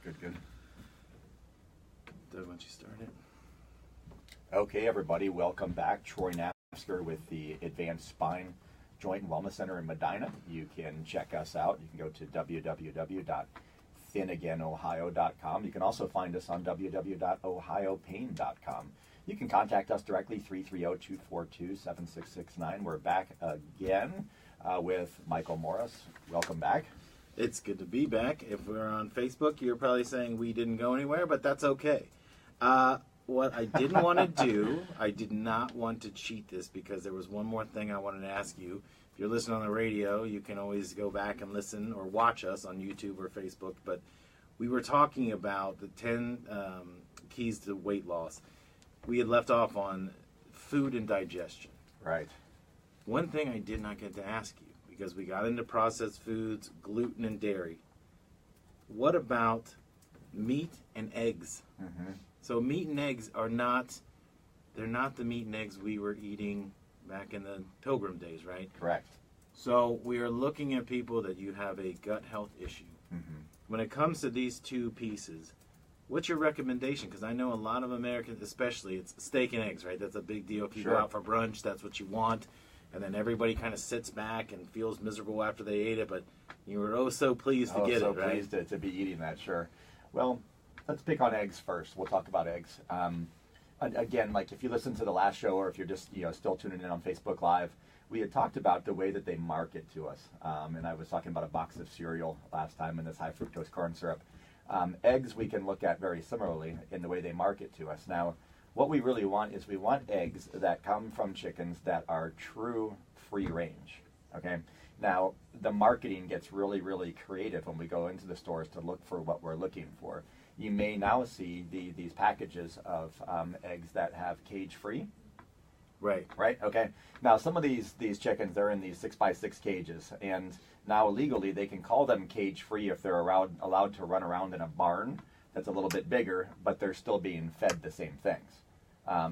Good, good. Doug, why don't you start it? Okay, everybody, welcome back. Troy Nasker with the Advanced Spine Joint and Wellness Center in Medina. You can check us out. You can go to www.thinagainohio.com. You can also find us on www.ohiopain.com. You can contact us directly, 330-242-7669. We're back again with Michael Morris. Welcome back. It's good to be back. If we're on Facebook, you're probably saying we didn't go anywhere, but that's okay. What I didn't want to do, I did not want to cheat this because there was one more thing I wanted to ask you. If you're listening on the radio, you can always go back and listen or watch us on YouTube or Facebook. But we were talking about the 10 keys to weight loss. We had left off on food and digestion. Right. One thing I did not get to ask you, because we got into processed foods, gluten and dairy. What about meat and eggs? Mm-hmm. So meat and eggs are not, they're not the meat and eggs we were eating back in the Pilgrim days, right? Correct. So we are looking at people that you have a gut health issue. Mm-hmm. When it comes to these two pieces, what's your recommendation? Because I know a lot of Americans, especially, it's steak and eggs, right? That's a big deal. If you go out for brunch, that's what you want. And then everybody kind of sits back and feels miserable after they ate it, but you were oh so pleased to get it, right? Pleased to be eating that, sure. Well, let's pick on eggs first. We'll talk about eggs. Again, like if you listen to the last show or if you're just still tuning in on Facebook Live, we had talked about the way that they market to us. And I was talking about a box of cereal last time and this high fructose corn syrup. Eggs we can look at very similarly in the way they market to us. Now, what we really want is we want eggs that come from chickens that are true free range, okay? Now, the marketing gets really, really creative when we go into the stores to look for what we're looking for. You may now see these packages of eggs that have cage-free. Right. Right, okay. Now, some of these chickens, they're in these 6x6 cages, and now legally they can call them cage-free if they're allowed to run around in a barn that's a little bit bigger, but they're still being fed the same things.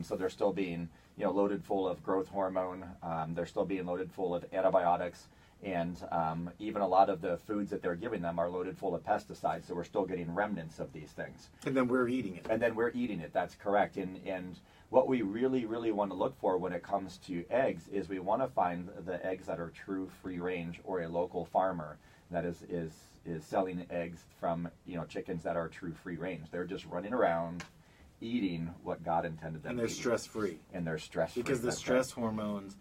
So they're still being, loaded full of growth hormone. They're still being loaded full of antibiotics, and even a lot of the foods that they're giving them are loaded full of pesticides. So we're still getting remnants of these things. And then we're eating it. And then we're eating it. That's correct. And what we really, really want to look for when it comes to eggs is we want to find the eggs that are true free range or a local farmer that is selling eggs from chickens that are true free range. They're just running around eating what God intended them to eat. And they're stress-free. And they're stress-free. Because the stress hormones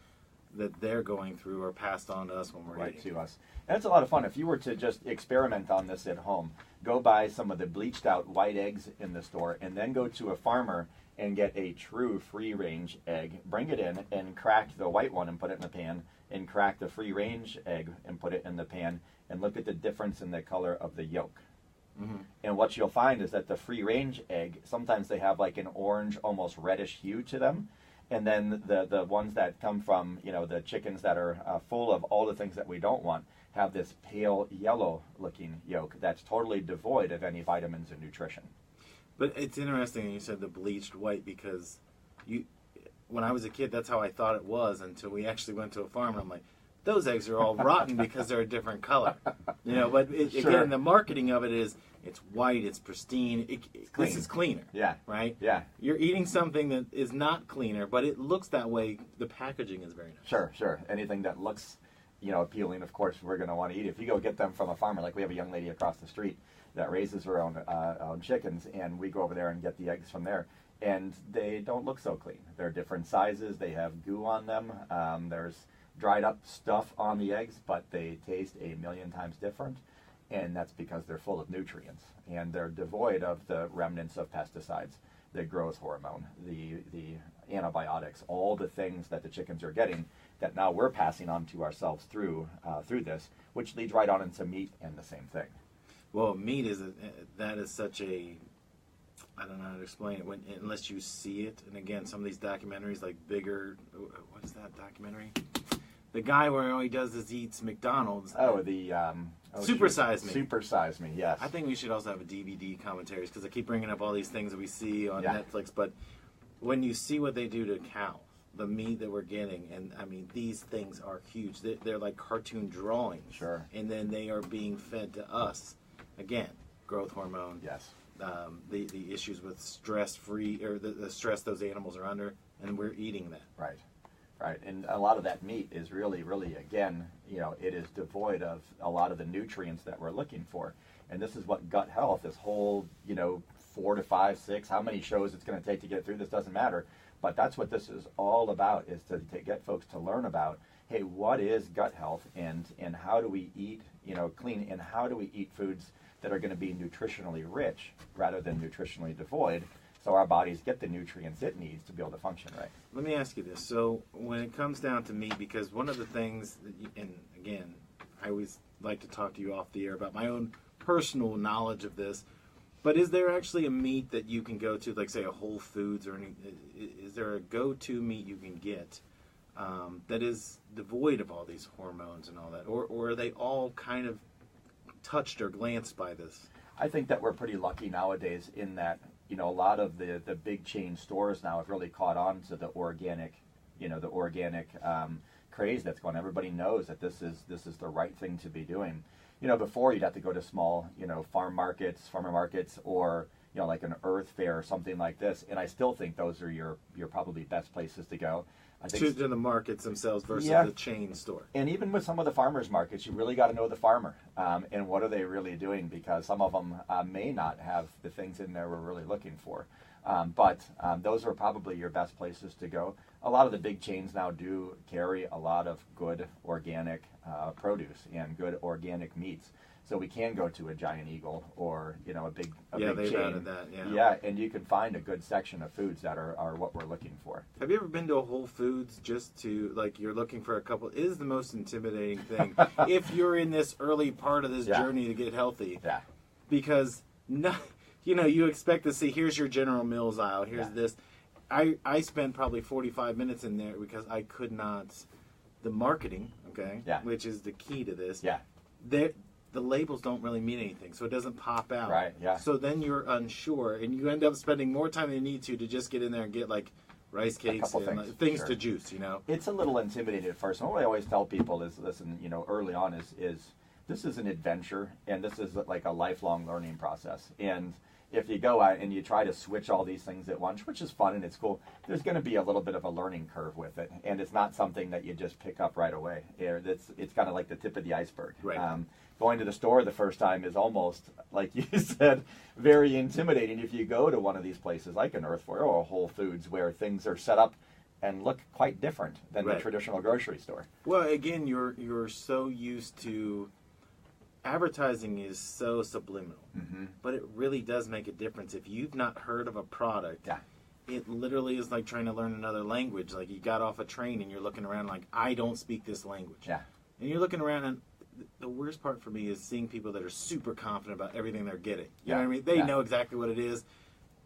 that they're going through are passed on to us when we're eating. Right to us. And it's a lot of fun. If you were to just experiment on this at home, go buy some of the bleached out white eggs in the store and then go to a farmer and get a true free-range egg, bring it in and crack the white one and put it in the pan, and crack the free-range egg and put it in the pan, and look at the difference in the color of the yolk. Mm-hmm. And what you'll find is that the free-range egg, sometimes they have like an orange, almost reddish hue to them. And then the ones that come from, the chickens that are full of all the things that we don't want have this pale yellow-looking yolk that's totally devoid of any vitamins and nutrition. But it's interesting you said the bleached white because when I was a kid, that's how I thought it was until we actually went to a farm and I'm like, those eggs are all rotten because they're a different color. But again, the marketing of it is it's white, it's pristine. This is cleaner. Yeah. Right? Yeah. You're eating something that is not cleaner, but it looks that way. The packaging is very nice. Sure. Anything that looks, appealing, of course, we're going to want to eat. If you go get them from a farmer, like we have a young lady across the street that raises her own chickens, and we go over there and get the eggs from there, and they don't look so clean. They're different sizes. They have goo on them. There's dried up stuff on the eggs, but they taste a million times different, and that's because they're full of nutrients and they're devoid of the remnants of pesticides, the growth hormone, the antibiotics, all the things that the chickens are getting that now we're passing on to ourselves through this, which leads right on into meat and the same thing. Well, meat is such a, I don't know how to explain it unless you see it. And again, some of these documentaries like Bigger, what is that documentary? The guy where all he does is eats McDonald's. Super Size Me. Super Size Me, yes. I think we should also have a DVD commentaries because I keep bringing up all these things that we see on Netflix. But when you see what they do to cows, the meat that we're getting, and I mean, these things are huge. They're like cartoon drawings. Sure. And then they are being fed to us. Again, growth hormone. Yes. The issues with stress-free, or the stress those animals are under, and we're eating that. Right. Right, and a lot of that meat is really, again, it is devoid of a lot of the nutrients that we're looking for. And this is what gut health, this whole, 4 to 5, 6, how many shows it's going to take to get through this doesn't matter. But that's what this is all about, is to get folks to learn about, hey, what is gut health, and how do we eat, clean, and how do we eat foods that are going to be nutritionally rich rather than nutritionally devoid, so our bodies get the nutrients it needs to be able to function right. Let me ask you this. So when it comes down to meat, because one of the things, and again, I always like to talk to you off the air about my own personal knowledge of this, but is there actually a meat that you can go to, like say a Whole Foods, or is there a go-to meat you can get that is devoid of all these hormones and all that, or are they all kind of touched or glanced by this? I think that we're pretty lucky nowadays in that, a lot of the big chain stores now have really caught on to the organic, craze that's going. Everybody knows that this is the right thing to be doing. Before you'd have to go to small, farmer markets, or like an Earth Fair or something like this. And I still think those are your probably best places to go. I think to the markets themselves versus the chain store. And even with some of the farmers markets, you really got to know the farmer and what are they really doing, because some of them may not have the things in there we're really looking for. But those are probably your best places to go. A lot of the big chains now do carry a lot of good organic produce and good organic meats. So we can go to a Giant Eagle or a big they've chain. added that. Yeah, and you can find a good section of foods that are what we're looking for. Have you ever been to a Whole Foods just to, like, you're looking for a couple? It is the most intimidating thing if you're in this early part of this journey to get healthy. Yeah. Because you expect to see, here's your General Mills aisle, here's this. I spent probably 45 minutes in there because I could not. The marketing, which is the key to this. Yeah. The labels don't really mean anything, so it doesn't pop out. Right, yeah. So then you're unsure, and you end up spending more time than you need to just get in there and get, like, rice cakes and things sure. to juice, It's a little intimidating at first. And what I always tell people is, listen, early on is this is an adventure, and this is like a lifelong learning process. And if you go out and you try to switch all these things at once, which is fun and it's cool, there's going to be a little bit of a learning curve with it. And it's not something that you just pick up right away. It's kind of like the tip of the iceberg. Right. Going to the store the first time is almost, like you said, very intimidating if you go to one of these places like an Earth Fair or a Whole Foods where things are set up and look quite different than the traditional grocery store. Well, again, you're so used to advertising is so subliminal, but it really does make a difference. If you've not heard of a product, it literally is like trying to learn another language. Like you got off a train and you're looking around like, I don't speak this language. Yeah. And you're looking around, and the worst part for me is seeing people that are super confident about everything they're getting. You know what I mean? They know exactly what it is,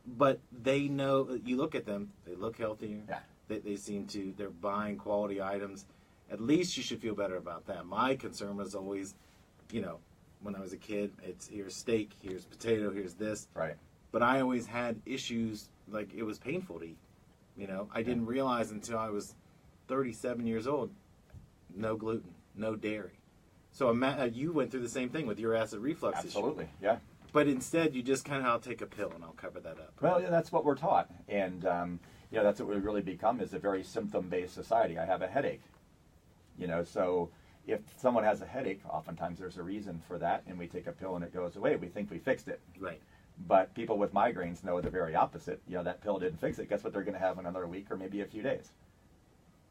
but they know, you look at them, they look healthier. Yeah. They seem to, they're buying quality items. At least you should feel better about that. My concern was always, when I was a kid, it's here's steak, here's potato, here's this. Right. But I always had issues, like it was painful to eat. I didn't realize until I was 37 years old, no gluten, no dairy. So you went through the same thing with your acid reflux issue. Absolutely, yeah. But instead, you just kind of, I'll take a pill and I'll cover that up. Well, yeah, that's what we're taught. And, that's what we really become, is a very symptom-based society. I have a headache. So if someone has a headache, oftentimes there's a reason for that, and we take a pill and it goes away. We think we fixed it. Right. But people with migraines know the very opposite. That pill didn't fix it. Guess what they're going to have in another week or maybe a few days?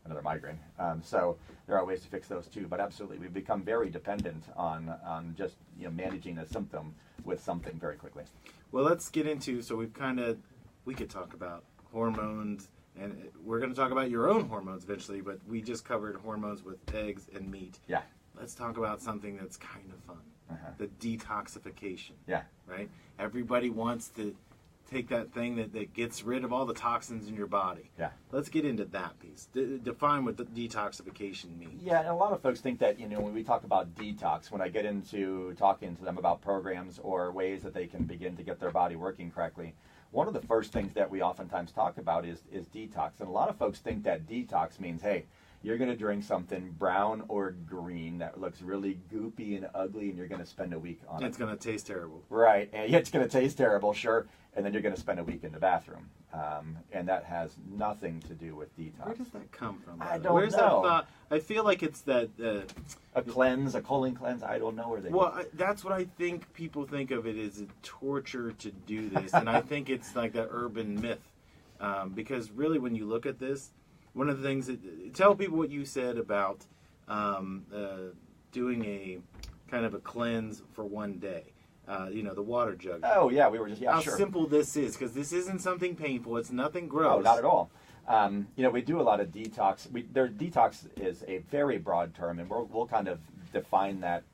Another migraine. So there are ways to fix those too. But absolutely, we've become very dependent on just managing a symptom with something very quickly. Well, let's get into, so we could talk about hormones, and we're going to talk about your own hormones eventually, but we just covered hormones with eggs and meat. Yeah. Let's talk about something that's kind of fun. The detoxification. Yeah. Right? Everybody wants to take that thing that gets rid of all the toxins in your body. Yeah. Let's get into that piece. Define what the detoxification means. Yeah, and a lot of folks think that, when we talk about detox, when I get into talking to them about programs or ways that they can begin to get their body working correctly, one of the first things that we oftentimes talk about is detox. And a lot of folks think that detox means, hey, you're going to drink something brown or green that looks really goopy and ugly, and you're going to spend a week on it. It's going to taste terrible. Right, and it's going to taste terrible, sure, and then you're going to spend a week in the bathroom. And that has nothing to do with detox. Where does that come from? I don't Where's know. That thought? I feel like it's that... a cleanse, a colon cleanse, I don't know where they Well, that's what I think people think of it as a torture to do this. And I think it's like that urban myth. Because really, when you look at this, one of the things that... Tell people what you said about doing a kind of a cleanse for one day. The water jug. Oh, yeah, we were just, How sure. simple this is, because this isn't something painful. It's nothing gross. No, not at all. We do a lot of detox. Detox is a very broad term, and we'll kind of define that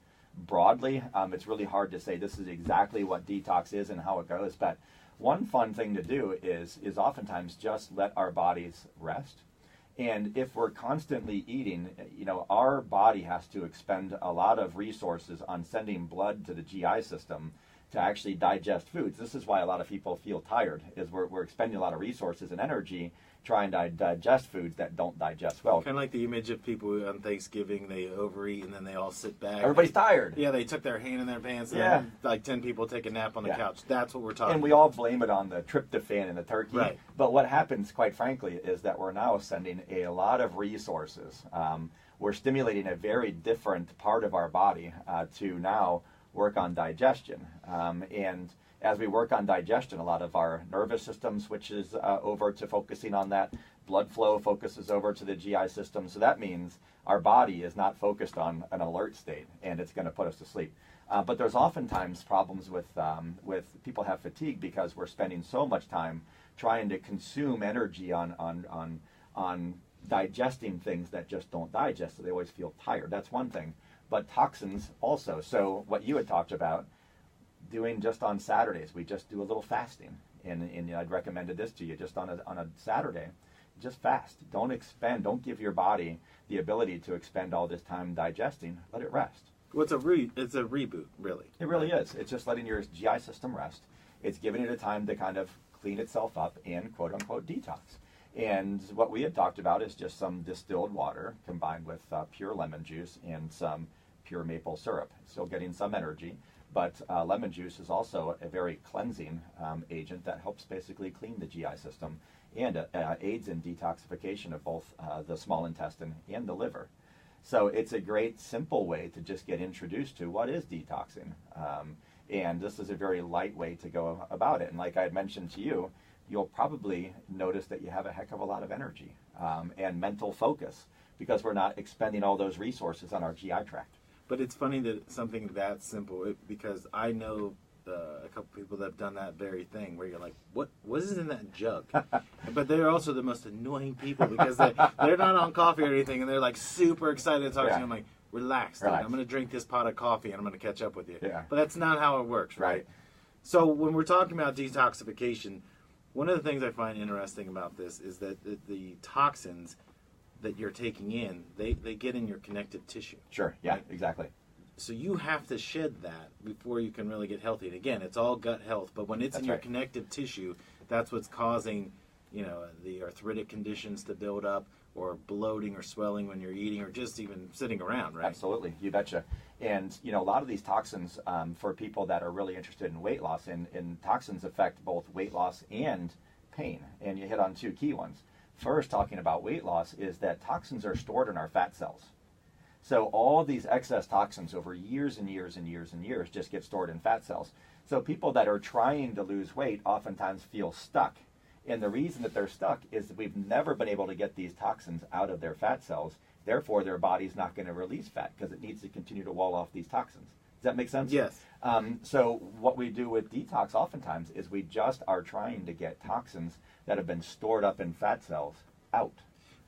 broadly. It's really hard to say this is exactly what detox is and how it goes, but one fun thing to do is oftentimes just let our bodies rest. And if we're constantly eating, our body has to expend a lot of resources on sending blood to the GI system to actually digest foods. This is why a lot of people feel tired, is we're expending a lot of resources and energy trying to digest foods that don't digest well. Kind of like the image of people on Thanksgiving, they overeat and then they all sit back. Everybody's tired. Yeah, they took their hand in their pants and then, like 10 people take a nap on the couch. That's what we're talking about. And we all blame it on the tryptophan in the turkey. Right. But what happens, quite frankly, is that we're now sending a lot of resources. We're stimulating a very different part of our body to now work on digestion. And as we work on digestion, a lot of our nervous system switches over to focusing on that. Blood flow focuses over to the GI system. So that means our body is not focused on an alert state, and it's going to put us to sleep. But there's oftentimes problems with people have fatigue because we're spending so much time trying to consume energy on digesting things that just don't digest, so they always feel tired. That's one thing. But toxins also. So what you had talked about, doing just on Saturdays, we just do a little fasting, and I'd recommended this to you just on a Saturday, just fast. Don't give your body the ability to expend all this time digesting. Let it rest. Well, it's a reboot, really. It really is. It's just letting your GI system rest. It's giving it a time to kind of clean itself up and quote unquote detox. And what we had talked about is just some distilled water combined with pure lemon juice and some pure maple syrup. Still getting some energy. But lemon juice is also a very cleansing agent that helps basically clean the GI system and aids in detoxification of both the small intestine and the liver. So it's a great, simple way to just get introduced to what is detoxing. And this is a very light way to go about it. And like I had mentioned to you, you'll probably notice that you have a heck of a lot of energy and mental focus because we're not expending all those resources on our GI tract. But it's funny that something that simple, because I know a couple people that have done that very thing where you're like, what is in that jug? But they're also the most annoying people because they're not on coffee or anything, and they're like super excited to talk to you. I'm like, relax, dude. I'm going to drink this pot of coffee and I'm going to catch up with you. Yeah. But that's not how it works, right? So when we're talking about detoxification, one of the things I find interesting about this is that the toxins that you're taking in, they get in your connective tissue. Sure, yeah, right? Exactly. So you have to shed that before you can really get healthy. And again, it's all gut health, but when it's in your connective tissue, that's what's causing, the arthritic conditions to build up, or bloating or swelling when you're eating, or just even sitting around, right? Absolutely, you betcha. And a lot of these toxins, for people that are really interested in weight loss, and toxins affect both weight loss and pain. And you hit on two key ones. First, talking about weight loss, is that toxins are stored in our fat cells. So all these excess toxins over years and years and years and years just get stored in fat cells. So people that are trying to lose weight oftentimes feel stuck. And the reason that they're stuck is that we've never been able to get these toxins out of their fat cells. Therefore, their body's not going to release fat because it needs to continue to wall off these toxins. Does that make sense? Yes. So what we do with detox oftentimes is we just are trying to get toxins that have been stored up in fat cells out.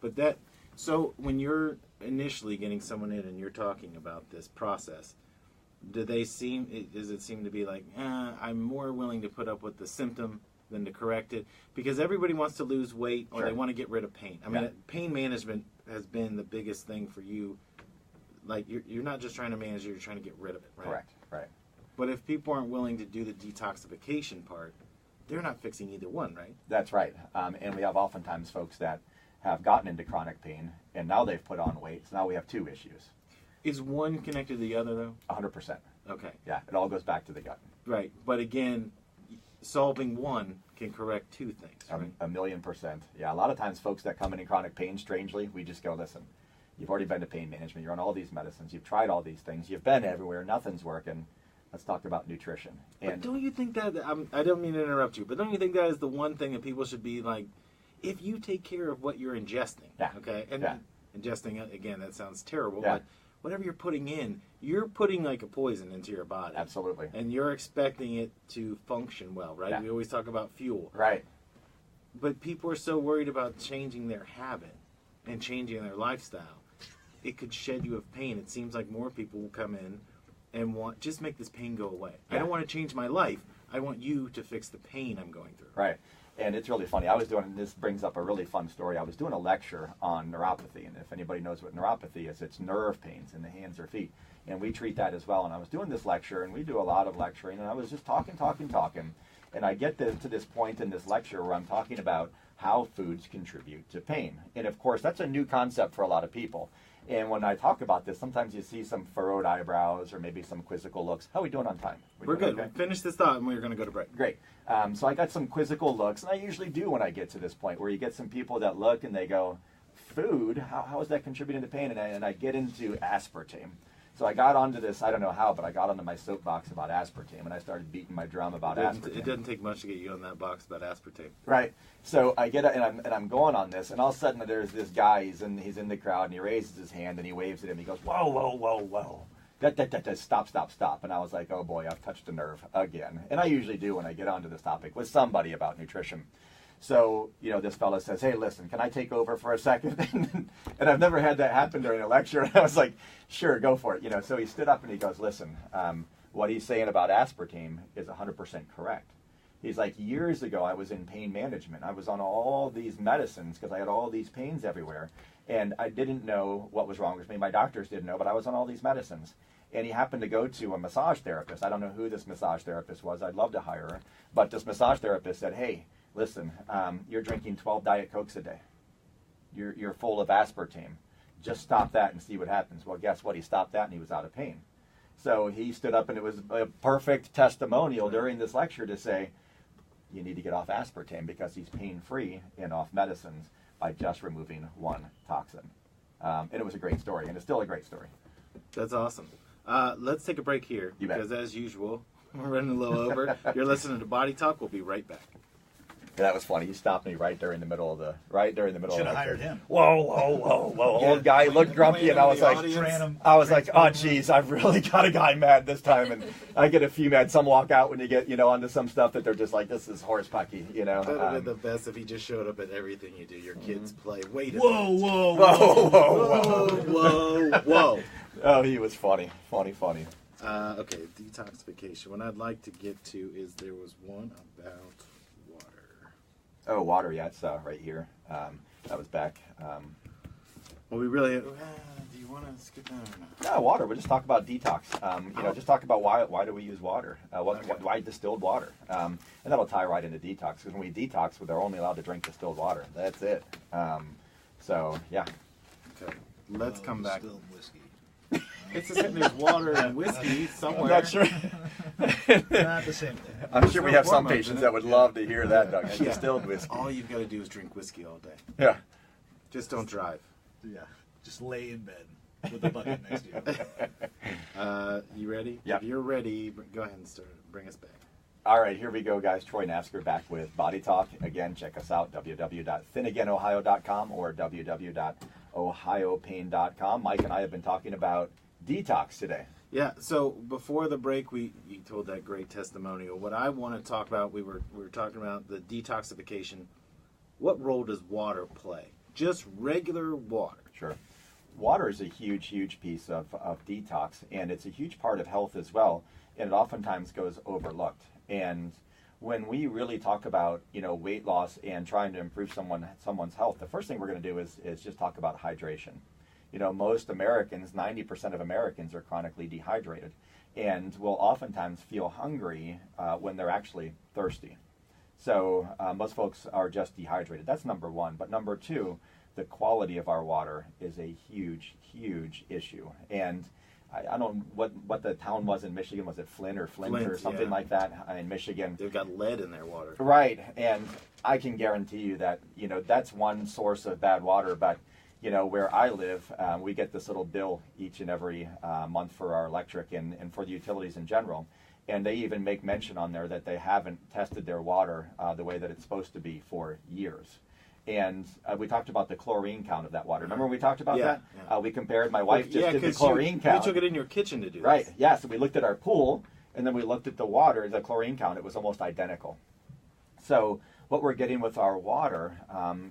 But so when you're initially getting someone in and you're talking about this process, does it seem to be like, I'm more willing to put up with the symptom than to correct it? Because everybody wants to lose weight, or they want to get rid of pain. I mean, pain management has been the biggest thing for you. Like, you're not just trying to manage it, you're trying to get rid of it, right? Correct, right. But if people aren't willing to do the detoxification part, they're not fixing either one, right? That's right. And we have oftentimes folks that have gotten into chronic pain, and now they've put on weight. So now we have two issues. Is one connected to the other, though? 100%. Okay. Yeah, it all goes back to the gut. Right. But again, solving one can correct two things, right? A million percent. Yeah, a lot of times folks that come in chronic pain, strangely, we just go, listen, you've already been to pain management. You're on all these medicines. You've tried all these things. You've been everywhere. Nothing's working. Let's talk about nutrition. And but don't you think that, I don't mean to interrupt you, but don't you think that is the one thing that people should be like, if you take care of what you're ingesting, okay? And ingesting, again, that sounds terrible, but whatever you're putting in, you're putting like a poison into your body. Absolutely. And you're expecting it to function well, right? We always talk about fuel. Right. But people are so worried about changing their habit and changing their lifestyle. It could shed you of pain. It seems like more people will come in and want, just make this pain go away. I don't want to change my life. I want you to fix the pain I'm going through. Right. And it's really funny. I was doing, this brings up a really fun story. I was doing a lecture on neuropathy. And if anybody knows what neuropathy is, it's nerve pains in the hands or feet. And we treat that as well. And I was doing this lecture, and we do a lot of lecturing. And I was just talking. And I get to this point in this lecture where I'm talking about how foods contribute to pain. And of course, that's a new concept for a lot of people. And when I talk about this, sometimes you see some furrowed eyebrows or maybe some quizzical looks. How are we doing on time? We're good. Okay? Finish this thought and we're going to go to break. Great. So I got some quizzical looks, and I usually do when I get to this point, where you get some people that look and they go, food, how is that contributing to pain? And I get into aspartame. So I got onto this, I don't know how, but I got onto my soapbox about aspartame, and I started beating my drum about aspartame. It doesn't take much to get you on that box about aspartame. Right. So I get it, and I'm going on this, and all of a sudden there's this guy, he's in the crowd, and he raises his hand, and he waves at him, he goes, whoa, whoa, whoa, whoa. Stop. And I was like, oh boy, I've touched a nerve again. And I usually do when I get onto this topic with somebody about nutrition. So, this fellow says, hey, listen, can I take over for a second? And I've never had that happen during a lecture. And I was like, sure, go for it. So he stood up and he goes, listen, what he's saying about aspartame is 100% correct. He's like, years ago, I was in pain management. I was on all these medicines because I had all these pains everywhere. And I didn't know what was wrong with me. My doctors didn't know, but I was on all these medicines. And he happened to go to a massage therapist. I don't know who this massage therapist was. I'd love to hire her. But this massage therapist said, hey, listen, you're drinking 12 Diet Cokes a day. You're full of aspartame. Just stop that and see what happens. Well, guess what? He stopped that and he was out of pain. So he stood up, and it was a perfect testimonial during this lecture to say, you need to get off aspartame because he's pain-free and off medicines by just removing one toxin. And it was a great story, and it's still a great story. That's awesome. Let's take a break here because, as usual, we're running a little over. You're listening to Body Talk. We'll be right back. Yeah, that was funny. He stopped me right during the middle of the Should have hired him. Whoa! Old guy looked grumpy, and I was like, oh geez, I've really got a guy mad this time. And I get a few mad. Some walk out when you get onto some stuff that they're just like, this is horse pucky. That would have been the best if he just showed up at everything you do. Your kids play. Wait a minute. Whoa. Oh, he was funny. Okay, detoxification. What I'd like to get to is there was one about water. Oh, water, yeah, it's right here. That was back. Well, we really... do you want to skip that or not? No, water. We'll just talk about detox. Just talk about why do we use water? Why distilled water? And that'll tie right into detox. Because when we detox, we're only allowed to drink distilled water. That's it. So, yeah. Okay, let's come back. Distilled whiskey. It's the same. There's water and whiskey somewhere. I'm not sure. Not the same thing. I'm sure we have some patients that would love to hear that, Doug. Distilled whiskey. All you've got to do is drink whiskey all day. Yeah. Just don't drive. Yeah. Just lay in bed with a bucket next to you. You ready? Yeah. If you're ready, go ahead and bring us back. All right, here we go, guys. Troy Nafsker back with Body Talk. Again, check us out, www.thinagainohio.com or www.ohiopain.com. Mike and I have been talking about detox today. Yeah, so before the break, you told that great testimonial. What I want to talk about, we were talking about the detoxification. What role does water play? Just regular water. Sure. Water is a huge piece of detox, and it's a huge part of health as well, and it oftentimes goes overlooked. And when we really talk about, weight loss and trying to improve someone's health, the first thing we're going to do is just talk about hydration. Most Americans, 90% of Americans are chronically dehydrated and will oftentimes feel hungry when they're actually thirsty. So most folks are just dehydrated. That's number one. But number two, the quality of our water is a huge, huge issue. And I don't know what the town was in Michigan. Was it Flint or something like that in Michigan? They've got lead in their water. Right. And I can guarantee you that, that's one source of bad water. But, where I live, we get this little bill each and every month for our electric and for the utilities in general. And they even make mention on there that they haven't tested their water the way that it's supposed to be for years. And we talked about the chlorine count of that water. Remember when we talked about that? Yeah. We compared, my wife just did the chlorine count. You took it in your kitchen to do this. Right, yeah. So we looked at our pool, and then we looked at the water, the chlorine count. It was almost identical. So what we're getting with our water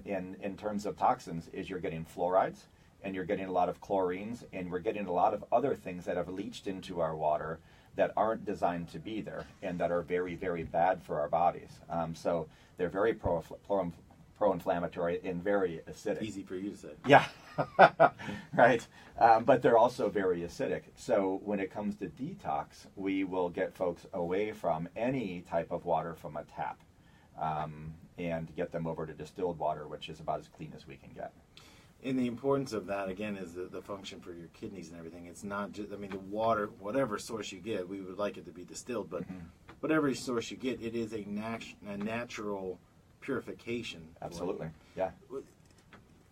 in terms of toxins is you're getting fluorides, and you're getting a lot of chlorines, and we're getting a lot of other things that have leached into our water that aren't designed to be there and that are very, very bad for our bodies. So they're very pro-inflammatory and very acidic. Easy for you to say. Yeah, right. But they're also very acidic. So when it comes to detox, we will get folks away from any type of water from a tap and get them over to distilled water, which is about as clean as we can get. And the importance of that, again, is the function for your kidneys and everything. It's not just, the water, whatever source you get, we would like it to be distilled, but whatever source you get, it is a natural purification. Absolutely, yeah.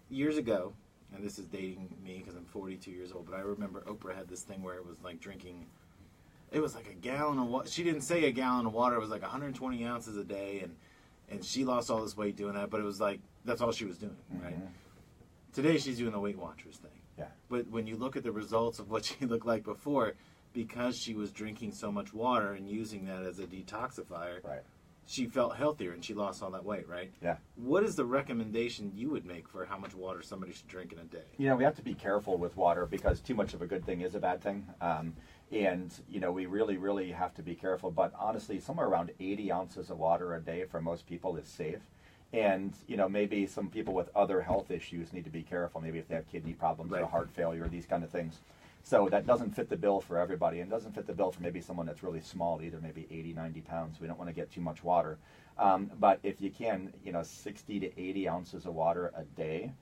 Years ago, and this is dating me because I'm 42 years old, but I remember Oprah had this thing where it was like drinking, it was like a gallon of water. She didn't say a gallon of water, it was like 120 ounces a day, and she lost all this weight doing that, but it was like, that's all she was doing, right? Today she's doing the Weight Watchers thing. Yeah. But when you look at the results of what she looked like before, because she was drinking so much water and using that as a detoxifier, right, she felt healthier and she lost all that weight, right? Yeah. What is the recommendation you would make for how much water somebody should drink in a day? We have to be careful with water because too much of a good thing is a bad thing. And we really, really have to be careful. But honestly, somewhere around 80 ounces of water a day for most people is safe. And, maybe some people with other health issues need to be careful. Maybe if they have kidney problems or heart failure, these kind of things. So that doesn't fit the bill for everybody, and doesn't fit the bill for maybe someone that's really small either, maybe 80, 90 pounds. We don't want to get too much water. But if you can, 60 to 80 ounces of water a day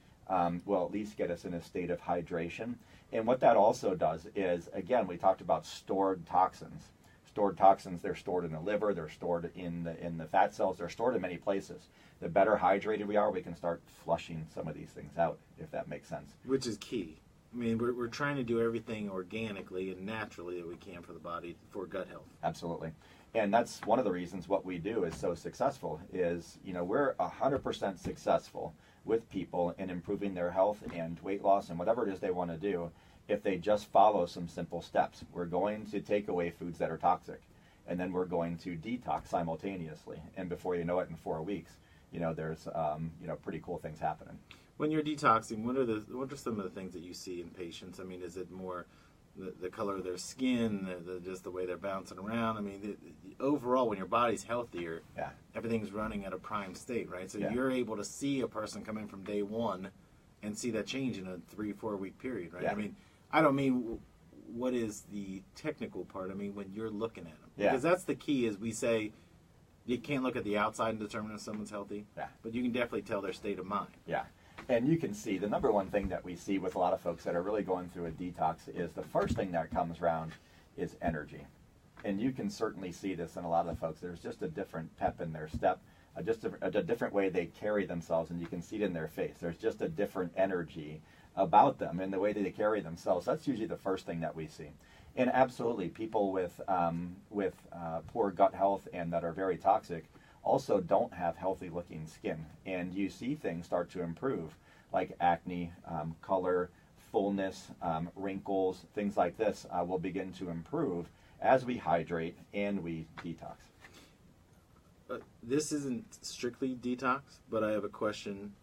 will at least get us in a state of hydration. And what that also does is, again, we talked about stored toxins. Stored toxins, they're stored in the liver, they're stored in the fat cells, they're stored in many places. The better hydrated we are, we can start flushing some of these things out, if that makes sense. Which is key. We're trying to do everything organically and naturally that we can for the body for gut health. Absolutely. And that's one of the reasons what we do is so successful is, we're 100% successful with people in improving their health and weight loss and whatever it is they want to do if they just follow some simple steps. We're going to take away foods that are toxic, and then we're going to detox simultaneously. And before you know it, in 4 weeks, there's pretty cool things happening. When you're detoxing, what are some of the things that you see in patients? Is it more the color of their skin, just the way they're bouncing around? Overall, when your body's healthier, everything's running at a prime state, right? So you're able to see a person come in from day one and see that change in a 3-4 week period, right? Yeah. I don't mean what is the technical part. When you're looking at them, because that's the key. Is we say you can't look at the outside and determine if someone's healthy, but you can definitely tell their state of mind. Yeah. And you can see the number one thing that we see with a lot of folks that are really going through a detox is the first thing that comes around is energy. And you can certainly see this in a lot of the folks. There's just a different pep in their step, just a different way they carry themselves, and you can see it in their face. There's just a different energy about them and the way that they carry themselves. That's usually the first thing that we see. And absolutely, people with poor gut health and that are very toxic also don't have healthy looking skin, and you see things start to improve like acne, color, fullness, wrinkles, things like this will begin to improve as we hydrate and we detox. This isn't strictly detox, but I have a question.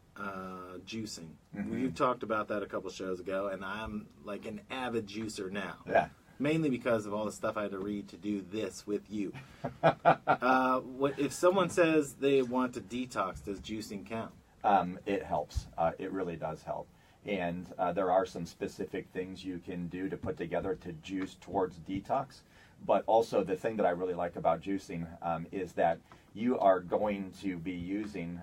Juicing. You talked about that a couple shows ago, and I'm like an avid juicer now. Yeah. Mainly because of all the stuff I had to read to do this with you. If someone says they want to detox, does juicing count? It helps. It really does help. And there are some specific things you can do to put together to juice towards detox. But also the thing that I really like about juicing is that you are going to be using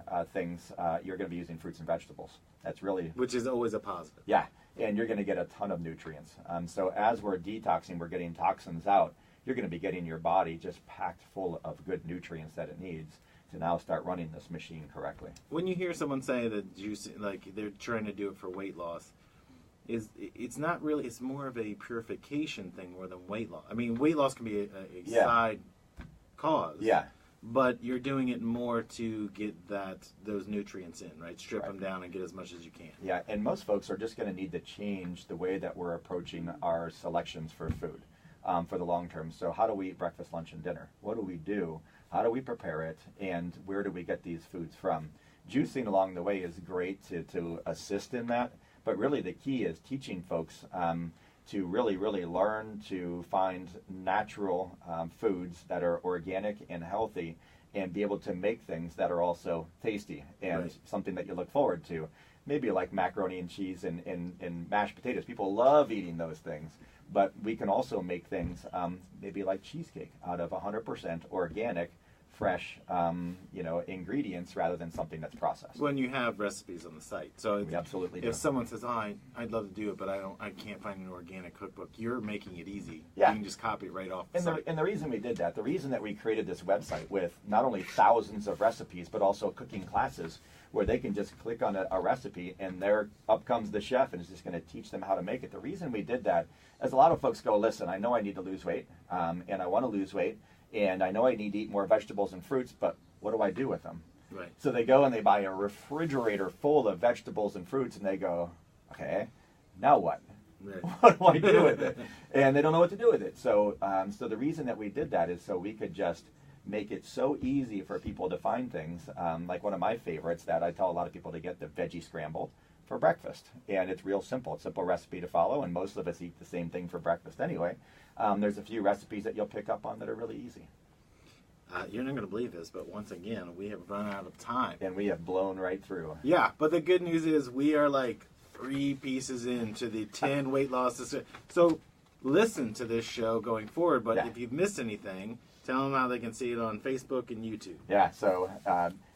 you're going to be using fruits and vegetables. That's really... Which is always a positive. Yeah, and you're going to get a ton of nutrients. So as we're detoxing, we're getting toxins out. You're going to be getting your body just packed full of good nutrients that it needs to now start running this machine correctly. When you hear someone say that juicing, like they're trying to do it for weight loss, it's not really, it's more of a purification thing more than weight loss. I mean, weight loss can be a side cause. Yeah. But you're doing it more to get those nutrients in, right? Strip them down and get as much as you can. Yeah, and most folks are just going to need to change the way that we're approaching our selections for food for the long term. So how do we eat breakfast, lunch, and dinner? What do we do? How do we prepare it? And where do we get these foods from? Juicing along the way is great to assist in that. But really the key is teaching folks to really, really learn to find natural foods that are organic and healthy and be able to make things that are also tasty and something that you look forward to. Maybe like macaroni and cheese and mashed potatoes. People love eating those things. But we can also make things maybe like cheesecake out of 100% organic, fresh ingredients rather than something that's processed. When you have recipes on the site. So we absolutely do. If someone says, I'd love to do it, but I can't find an organic cookbook, you're making it easy. Yeah. You can just copy it right off the site. And the reason we did that, the reason that we created this website with not only thousands of recipes, but also cooking classes where they can just click on a recipe and there up comes the chef and is just going to teach them how to make it. The reason we did that is a lot of folks go, listen, I know I need to lose weight and I want to lose weight and I know I need to eat more vegetables and fruits, but what do I do with them? Right. So they go and they buy a refrigerator full of vegetables and fruits and they go, okay, now what? Right. What do I do with it? And they don't know what to do with it. So, so the reason that we did that is so we could just make it so easy for people to find things. Like one of my favorites that I tell a lot of people to get, the veggie scramble for breakfast. And it's real simple. It's a simple recipe to follow, and most of us eat the same thing for breakfast anyway. There's a few recipes that you'll pick up on that are really easy. You're not going to believe this, but once again, we have run out of time. And we have blown right through. Yeah, but the good news is we are like 3 pieces into the 10 weight loss. So listen to this show going forward, but if you've missed anything, tell them how they can see it on Facebook and YouTube. Yeah, so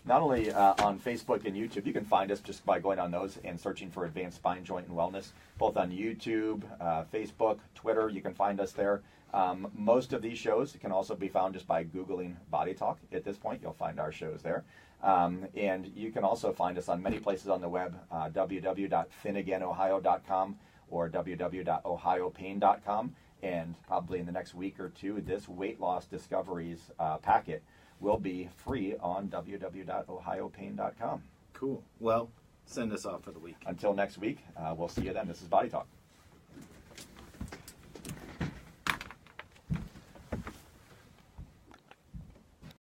not only on Facebook and YouTube, you can find us just by going on those and searching for Advanced Spine, Joint, and Wellness, both on YouTube, Facebook, Twitter. You can find us there. Most of these shows can also be found just by Googling Body Talk. At this point, you'll find our shows there. And you can also find us on many places on the web, www.thinagainohio.com or www.ohiopain.com. And probably in the next week or two, this Weight Loss Discoveries packet will be free on www.ohiopain.com. Cool. Well, send us off for the week. Until next week, we'll see you then. This is Body Talk.